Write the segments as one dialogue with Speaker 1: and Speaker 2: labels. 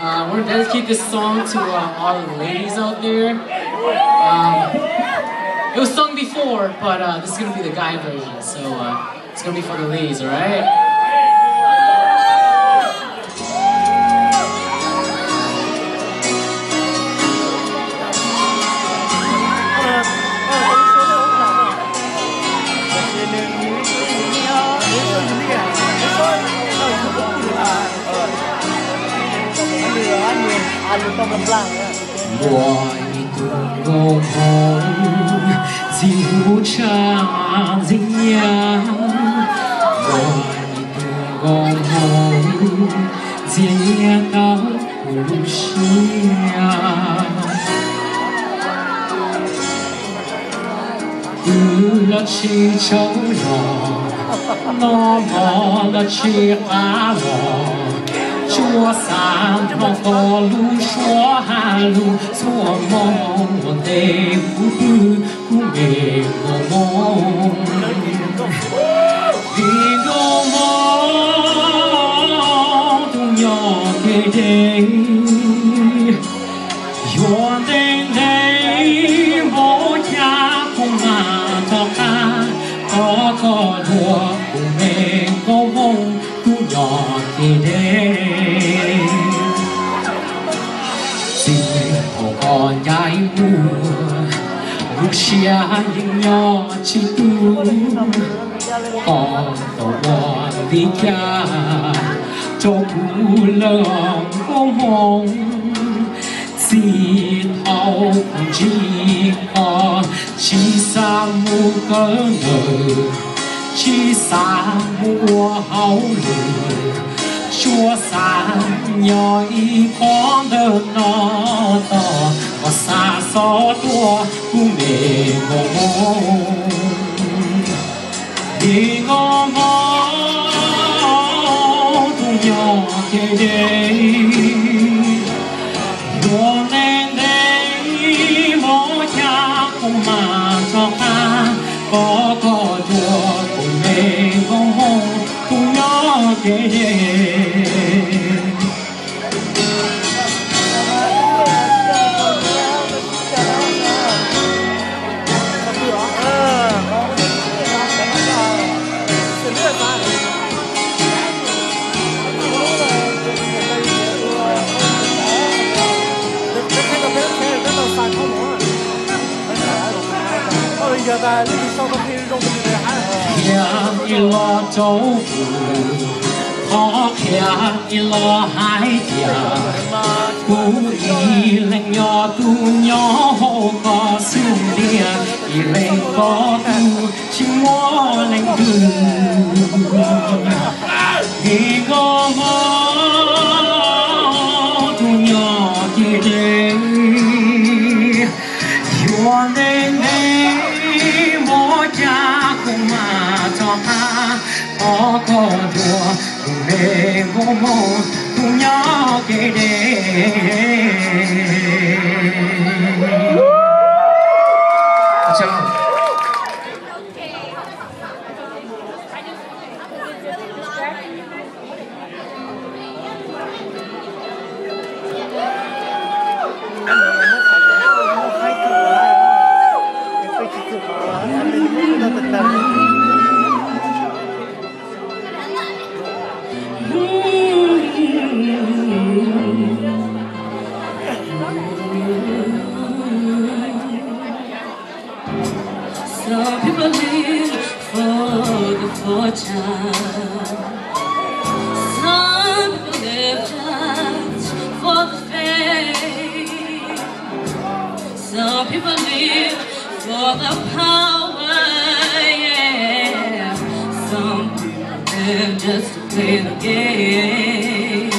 Speaker 1: We're gonna dedicate this song to all the ladies out there. It was sung before, but this is gonna be the guy version, so it's gonna be for the ladies, alright?
Speaker 2: Mọi tuổi ngô hồng dịu trang dinh nhà mọi tuổi ngô hồng dịu nhà cao lũ xia là chi cháu rò nó mò là chi á mò chúa sáng nó có lũ chúa hà lũ chúa mong một đêm phú tư cú mê ngô mong vì ngô mong tu nhỏ kê đê yon đêm đây bố cha không mà cho ca có đùa cú mê ngô mong tu nhỏ kê đê còn nhai mùa lúc xia những nhỏ chỉ tu còn tàu bò đi cha cho cú lòng có mong chỉ thâu chỉ còn chỉ xa mua cỡ nợ chỉ xa mua hậu lửa chúa sáng nhỏ y con đơn nó to và xa xó tua cú mê ngô mong đi ngô mong tu nhỏ kê đê luôn lên đây bố cha không mà cho ta có chùa cú mê ngô mong tu nhỏ kê đê Khéo y lo châu phủ khó khéo y lo hai tia cú y lên nhỏ tu nhỏ hồ có xương địa y lên có tu chỉ mua lên đường đi ngô ngô tu nhỏ kia đây yon đến đây bố cha không mà cho ta có đùa cùng về ngô mong cùng nhỏ kê đê
Speaker 3: Some people live for the fortune. Some people live just for the fame. Some people live for the power, yeah. Some people live just to play the game.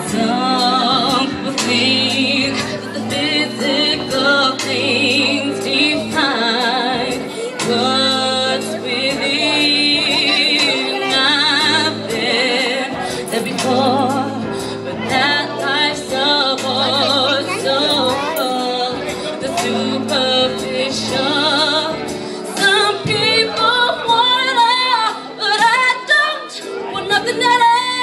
Speaker 3: Some people think that the physical things define what's within. I've been there before, but that life's so full, the superficial. Some people want it all, but I don't want nothing at all.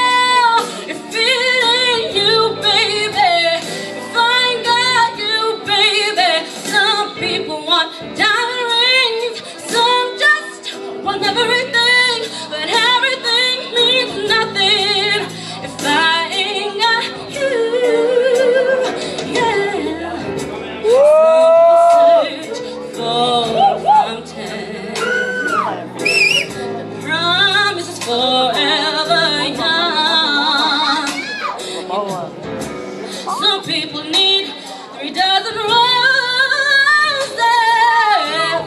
Speaker 3: Some people need 3 dozen roses, and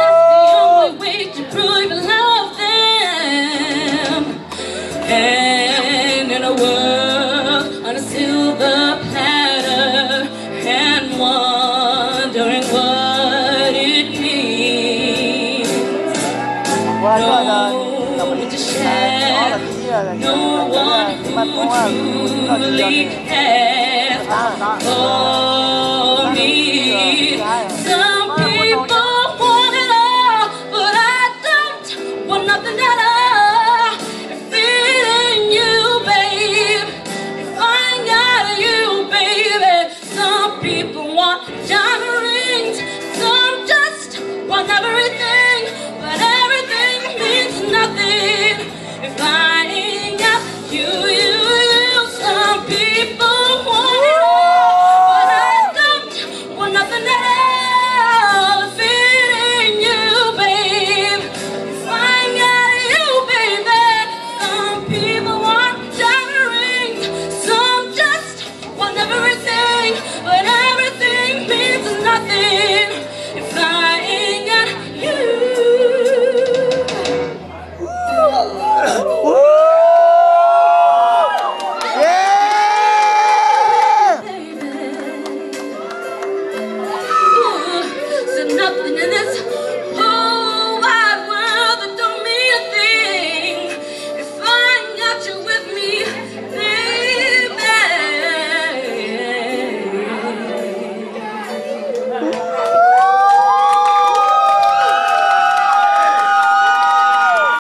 Speaker 3: that's the only way to prove you love them. And in a world on a silver platter, and wondering what it means. No one to share, no one who truly cares for me.